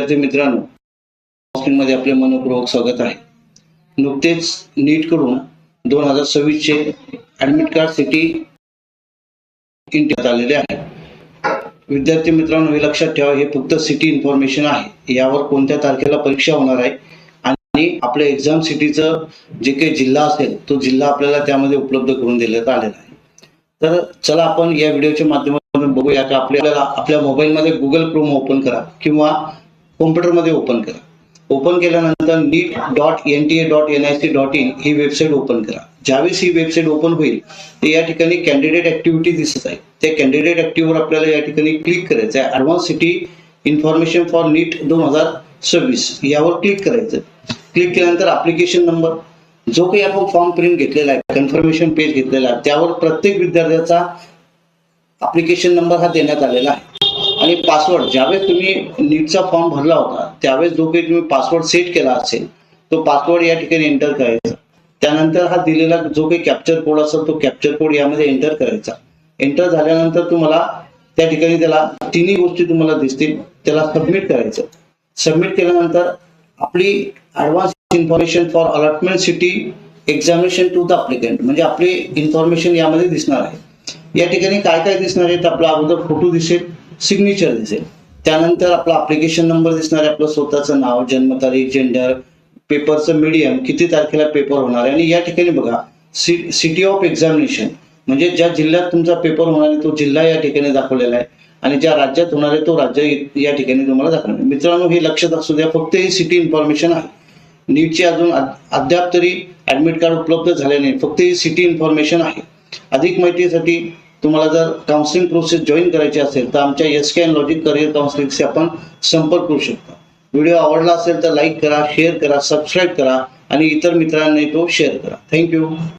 विद्यार्थी मित्रांनो, मध्ये आपले मनपूर्वक स्वागत आहे। नुकतेच नीट कडून 2026 चे ऍडमिट कार्ड सिटी इंडियात आलेले आहे। विद्यार्थी मित्रांनो, हे लक्षात ठेवा, हे फक्त सिटी इन्फॉर्मेशन आहे। यावर कोणत्या तारखेला परीक्षा होणार आहे आणि आपल्या एक्झाम सिटीचं जे काही जिल्हा असेल तो जिल्हा आपल्याला त्यामध्ये उपलब्ध करून देण्यात आलेला आहे। तर चला आपण या व्हिडिओच्या माध्यमातून बघूया की आपल्याला आपल्या मोबाईलमध्ये गुगल क्रोम ओपन करा किंवा कॉम्प्युटरमध्ये ओपन करा। ओपन केल्यानंतर neet.nta.nic.in ही वेबसाईट ओपन करा। ज्यावेळेस ही वेबसाईट ओपन होईल तर या ठिकाणी कॅन्डिडेट ऍक्टिव्हिटी दिसत आहे। त्या कॅन्डिडेट ऍक्टिव्हिटीवर आपल्याला या ठिकाणी क्लिक करायचं आहे। ऍडव्हान्स सिटी इन्फॉर्मेशन फॉर नीट 2026 यावर क्लिक करायचं। क्लिक केल्यानंतर ऍप्लिकेशन नंबर, जो काही आपण फॉर्म प्रिंट घेतलेला आहे, कन्फर्मेशन पेज घेतलेला आहे, त्यावर प्रत्येक विद्यार्थ्याचा ऍप्लिकेशन नंबर हा देण्यात आलेला आहे। आणि पासवर्ड, ज्यावेळेस तुम्ही नीटचा फॉर्म भरला होता त्यावेळेस जो काही तुम्ही पासवर्ड सेट केला असेल तो पासवर्ड या ठिकाणी एंटर करायचा। त्यानंतर हा दिलेला जो काही कॅप्चर कोड असेल तो कॅप्चर कोड यामध्ये एंटर करायचा। एंटर झाल्यानंतर तुम्हाला त्या ठिकाणी त्याला तिन्ही गोष्टी तुम्हाला दिसतील, त्याला सबमिट करायचं। सबमिट केल्यानंतर आपली advance information for allotment city examination to the applicant म्हणजे आपली इन्फॉर्मेशन यामध्ये दिसणार आहे। या ठिकाणी काय काय दिसणार आहे तर आपला अगोदर फोटो दिसेल, सिग्नेचर दिसेल, त्यानंतर आपला ऍप्लिकेशन नंबर दिसणार आहे, आपलं स्वतःचं नाव, जन्मतारीख, जेंडर, पेपरचं मीडियम, किती तारखेला पेपर होणार आहे, आणि या ठिकाणी बघा सिटी ऑफ एक्झामिनेशन म्हणजे ज्या जिल्ह्यात तुमचा पेपर होणार आहे तो जिल्हा या ठिकाणी दाखवलेला आहे आणि ज्या राज्यात होणार आहे तो राज्य या ठिकाणी तुम्हाला दाखवणार आहे। मित्रांनो, हे लक्षात असू द्या, फक्त ही सिटी इन्फॉर्मेशन आहे। नीटची अजून अद्याप तरी ऍडमिट कार्ड उपलब्ध झाले नाही, फक्त ही सिटी इन्फॉर्मेशन आहे। अधिक माहितीसाठी तुम्हाला जर काउन्सिलिंग प्रोसेस जॉईन करायची असेल तर आमच्या SK and लॉजिक करिअर काउन्सिलिंगशी आपण संपर्क करू शकता। व्हिडिओ आवडला असेल तर लाईक करा, शेअर करा, सबस्क्राईब करा आणि इतर मित्रांनाही तो शेअर करा। थँक्यू।